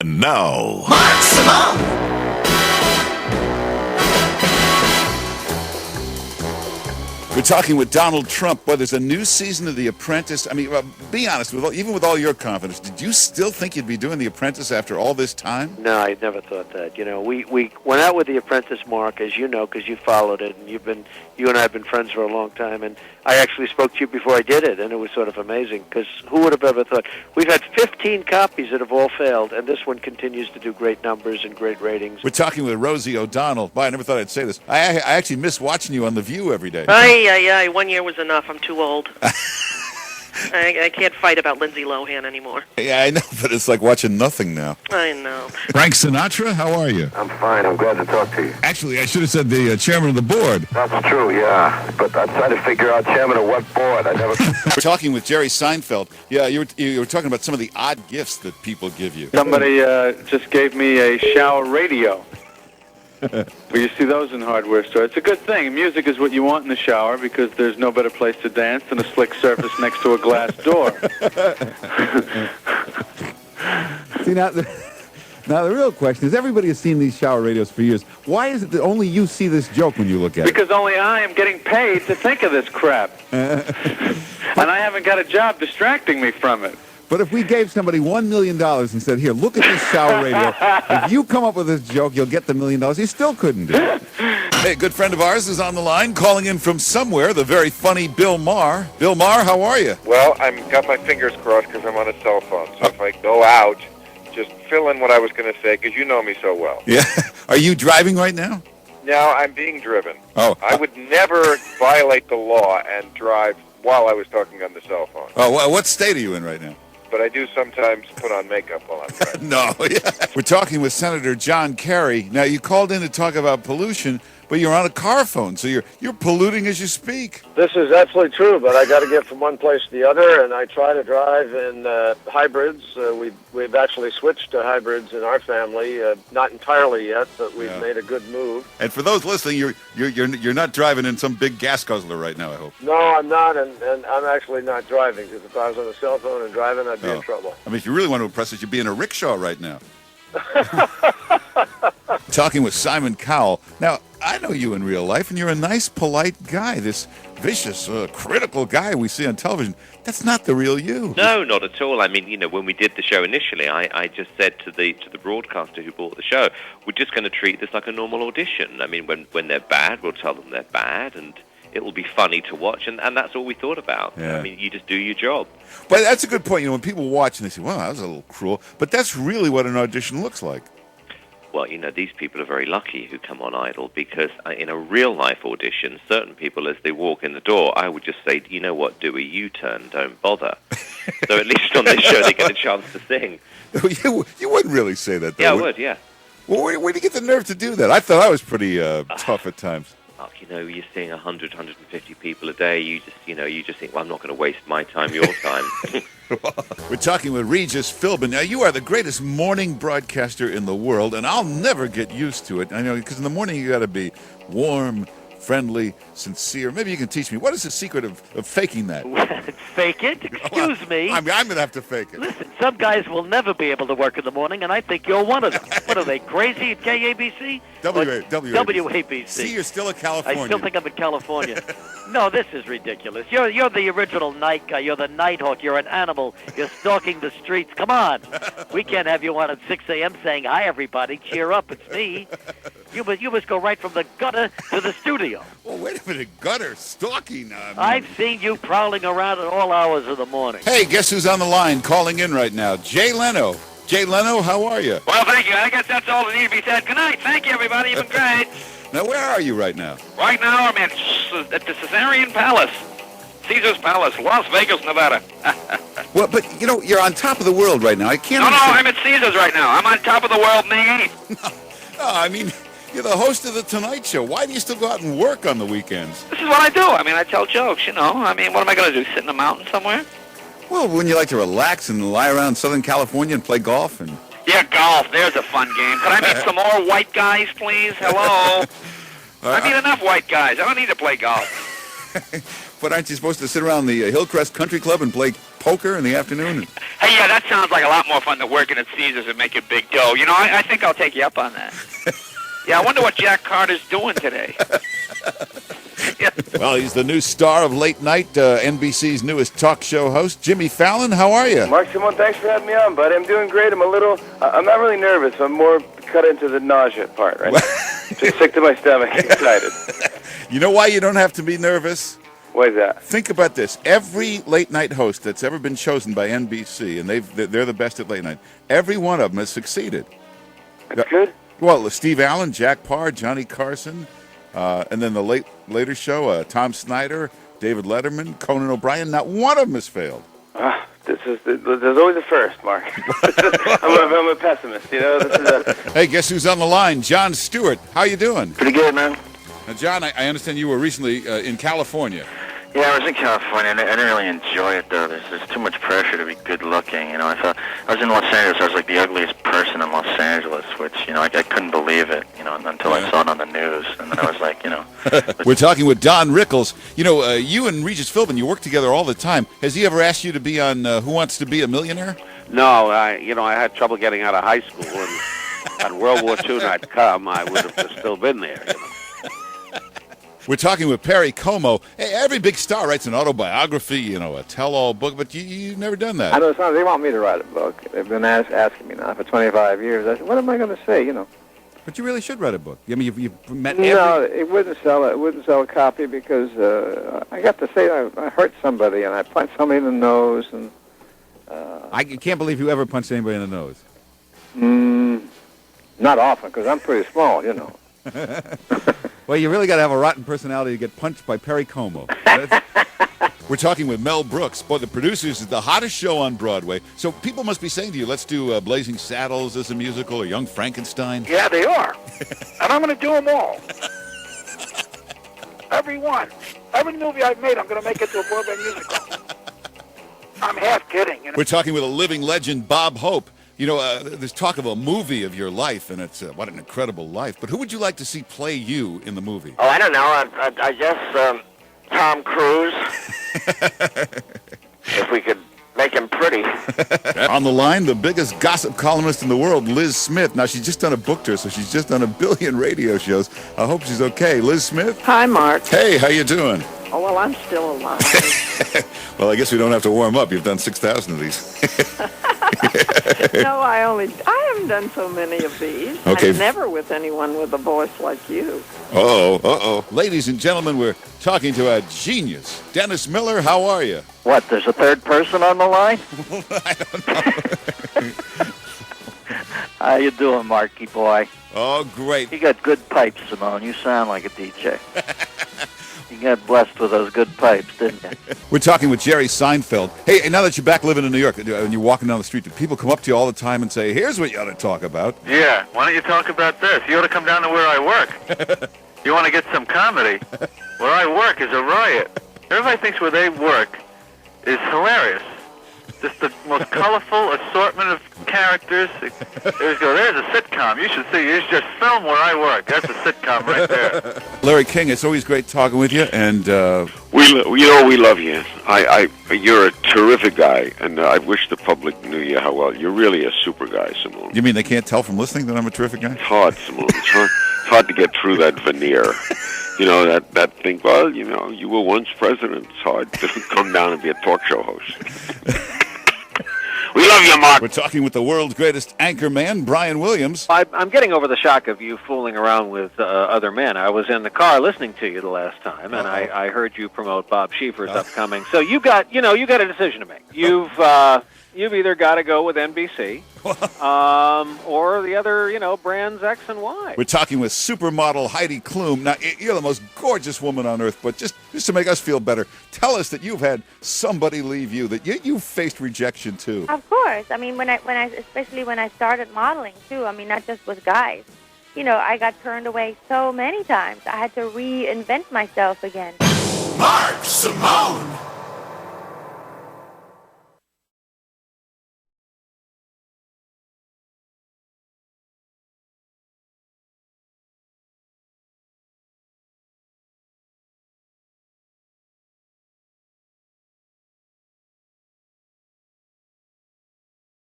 And now, Mark Simone. we're talking with Donald Trump. Boy, there's a new season of The Apprentice. I mean, be honest, even with all your confidence, did you still think you'd be doing The Apprentice after all this time? No, I never thought that. You know, we went out with The Apprentice, Mark, as you know, because you followed it, and you and I have been friends for a long time, and I actually spoke to you before I did it, and it was sort of amazing, because who would have ever thought? We've had 15 copies that have all failed, and this one continues to do great numbers and great ratings. We're talking with Rosie O'Donnell. Boy, I never thought I'd say this. I actually miss watching you on The View every day. Aye. 1 year was enough. I'm too old. I can't fight about Lindsay Lohan anymore. Yeah, I know, but it's like watching nothing now. I know. Frank Sinatra, how are you? I'm fine. I'm glad to talk to you. Actually, I should have said the chairman of the board. That's true, yeah. But I'm trying to figure out chairman of what board. I never... We're talking with Jerry Seinfeld. Yeah, you were talking about some of the odd gifts that people give you. Somebody just gave me a shower radio. Well, you see those in hardware stores. It's a good thing. Music is what you want in the shower because there's no better place to dance than a slick surface next to a glass door. See, now the real question is, everybody has seen these shower radios for years. Why is it that only you see this joke when you look at it? Because only I am getting paid to think of this crap. And I haven't got a job distracting me from it. But if we gave somebody $1 million and said, here, look at this shower radio. If you come up with this joke, you'll get the $1 million. He still couldn't do it. Hey, a good friend of ours is on the line, calling in from somewhere, the very funny Bill Maher. Bill Maher, how are you? Well, I've got my fingers crossed because I'm on a cell phone. So if I go out, just fill in what I was going to say because you know me so well. Yeah. Are you driving right now? No, I'm being driven. Oh. I would never violate the law and drive while I was talking on the cell phone. Oh, what state are you in right now? But I do sometimes put on makeup while I'm driving. No, yeah. We're talking with Senator John Kerry. Now, you called in to talk about pollution, but you're on a car phone, so you're polluting as you speak. This is absolutely true, but I got to get from one place to the other, and I try to drive in hybrids. We've actually switched to hybrids in our family, not entirely yet, but we've made a good move. And for those listening, you're not driving in some big gas guzzler right now, I hope. No, I'm not, and I'm actually not driving, because if I was on the cell phone and driving, I'd be in trouble. I mean, if you really want to impress us, you'd be in a rickshaw right now. Talking with Simon Cowell. Now, I know you in real life, and you're a nice, polite guy. This vicious, critical guy we see on television, that's not the real you. No, not at all. I mean, you know, when we did the show initially, I just said to the broadcaster who bought the show, we're just going to treat this like a normal audition. I mean, when they're bad, we'll tell them they're bad, and it will be funny to watch, and that's all we thought about. Yeah. I mean, you just do your job. But that's a good point. You know, when people watch and they say, well, that was a little cruel, but that's really what an audition looks like. Well, you know, these people are very lucky who come on Idol because in a real-life audition, certain people, as they walk in the door, I would just say, you know what, do a U-turn, don't bother. So at least on this show, they get a chance to sing. You wouldn't really say that, though. Yeah, I would, yeah. Well, where do you get the nerve to do that? I thought I was pretty tough at times. You know, you're seeing 100, 150 people a day. You just think, well, I'm not going to waste my time, your time. We're talking with Regis Philbin. Now, you are the greatest morning broadcaster in the world, and I'll never get used to it. I know, because in the morning you got to be warm, friendly, sincere. Maybe you can teach me. What is the secret of faking that? Fake it? Excuse me. I'm going to have to fake it. Listen, some guys will never be able to work in the morning, and I think you're one of them. What are they, crazy at KABC? WABC. See, you're still a Californian. I still think I'm in California. No, this is ridiculous. You're the original night guy. You're the night hawk. You're an animal. You're stalking the streets. Come on. We can't have you on at 6 a.m. saying, hi, everybody. Cheer up. It's me. You must go right from the gutter to the studio. Well, wait a minute. Gutter, stalking. I've seen you prowling around at all hours of the morning. Hey, guess who's on the line calling in right now? Jay Leno. Jay Leno, how are you? Well, thank you. I guess that's all that needs to be said. Good night. Thank you, everybody. You've been great. Now, where are you right now? Right now, I'm at the Caesarian Palace. Caesar's Palace, Las Vegas, Nevada. Well, but, you know, you're on top of the world right now. I can't No, understand. I'm at Caesar's right now. I'm on top of the world, May 8th. No, I mean, you're the host of The Tonight Show. Why do you still go out and work on the weekends? This is what I do. I mean, I tell jokes, you know. I mean, what am I going to do, sit in a mountain somewhere? Well, wouldn't you like to relax and lie around Southern California and play golf? And Yeah, golf. There's a fun game. Could I meet some more white guys, please? Hello? I meet enough white guys. I don't need to play golf. But aren't you supposed to sit around the Hillcrest Country Club and play poker in the afternoon? Hey, yeah, that sounds like a lot more fun than working at Caesars and making big dough. You know, I think I'll take you up on that. Yeah, I wonder what Jack Carter's doing today. Yeah. Well, he's the new star of late night, NBC's newest talk show host, Jimmy Fallon. How are you? Mark, Simone, thanks for having me on, buddy. I'm doing great. I'm not really nervous. I'm more cut into the nausea part right now. Just sick to my stomach, excited. You know why you don't have to be nervous? Why is that? Think about this. Every late night host that's ever been chosen by NBC, and they're the best at late night, every one of them has succeeded. That's good. Well, Steve Allen, Jack Parr, Johnny Carson, and then the later show, Tom Snyder, David Letterman, Conan O'Brien. Not one of them has failed. There's always a first, Mark. I'm a pessimist, you know. Hey, guess who's on the line? Jon Stewart. How you doing? Pretty good, man. Now, John, I understand you were recently in California. Yeah, I was in California, and I didn't really enjoy it, though. There's too much pressure to be good-looking, you know. I was in Los Angeles. I was like the ugliest person in Los Angeles, which, you know, I couldn't believe it, you know, until I saw it on the news, and then I was like, you know. We're talking with Don Rickles. You know, you and Regis Philbin, you work together all the time. Has he ever asked you to be on Who Wants to Be a Millionaire? No, I had trouble getting out of high school, and had World War II not come, I would have still been there, you know. We're talking with Perry Como. Hey, every big star writes an autobiography, you know, a tell-all book, but you've never done that. I know they want me to write a book. They've been asking me now for 25 years. I said, what am I going to say, you know? But you really should write a book. I mean, you've met No, it wouldn't sell. It wouldn't sell a copy because I got to say I hurt somebody and I punched somebody in the nose. And I can't believe you ever punched anybody in the nose. Not often because I'm pretty small, you know. Well, you really got to have a rotten personality to get punched by Perry Como. We're talking with Mel Brooks. Boy, the producers is the hottest show on Broadway. So people must be saying to you, let's do Blazing Saddles as a musical or Young Frankenstein. Yeah, they are. And I'm going to do them all. Every one. Every movie I've made, I'm going to make it to a Broadway musical. I'm half kidding. You know? We're talking with a living legend, Bob Hope. You know, there's talk of a movie of your life, and it's what an incredible life. But who would you like to see play you in the movie? Oh, I don't know. I guess Tom Cruise. If we could make him pretty. On the line, the biggest gossip columnist in the world, Liz Smith. Now, she's just done a book tour, so she's just done 1 billion radio shows. I hope she's okay. Liz Smith? Hi, Mark. Hey, how you doing? Oh, well, I'm still alive. Well, I guess we don't have to warm up. You've done 6,000 of these. No, I haven't done so many of these. Okay. I'm never with anyone with a voice like you. Uh-oh. Ladies and gentlemen, we're talking to a genius. Dennis Miller, how are you? What, there's a third person on the line? I don't know. How you doing, Marky boy? Oh, great. You got good pipes, Simone. You sound like a DJ. You got blessed with those good pipes, didn't you? We're talking with Jerry Seinfeld. Hey, now that you're back living in New York, and you're walking down the street, do people come up to you all the time and say, here's what you ought to talk about? Yeah, why don't you talk about this? You ought to come down to where I work. You want to get some comedy? Where I work is a riot. Everybody thinks where they work is hilarious. Just the most colorful assortment of characters. There's a sitcom. You should see. You should just film where I work. That's a sitcom right there. Larry King, it's always great talking with you, and we love you. You're a terrific guy, and I wish the public knew you how well. You're really a super guy, Simone. You mean they can't tell from listening that I'm a terrific guy? It's hard, Simone. It's hard to get through that veneer. You know, that thing, well, you know, you were once president. It's hard to come down and be a talk show host. We love you, Mark. We're talking with the world's greatest anchor man, Brian Williams. I'm getting over the shock of you fooling around with other men. I was in the car listening to you the last time, and I heard you promote Bob Schieffer's upcoming. So you got a decision to make. You've either got to go with NBC or the other, brands X and Y. We're talking with supermodel Heidi Klum. Now, you're the most gorgeous woman on earth, but just to make us feel better, tell us that you've had somebody leave you, that you faced rejection too. Of course. I mean, especially when I started modeling too. I mean, not just with guys. I got turned away so many times. I had to reinvent myself again. Mark Simone.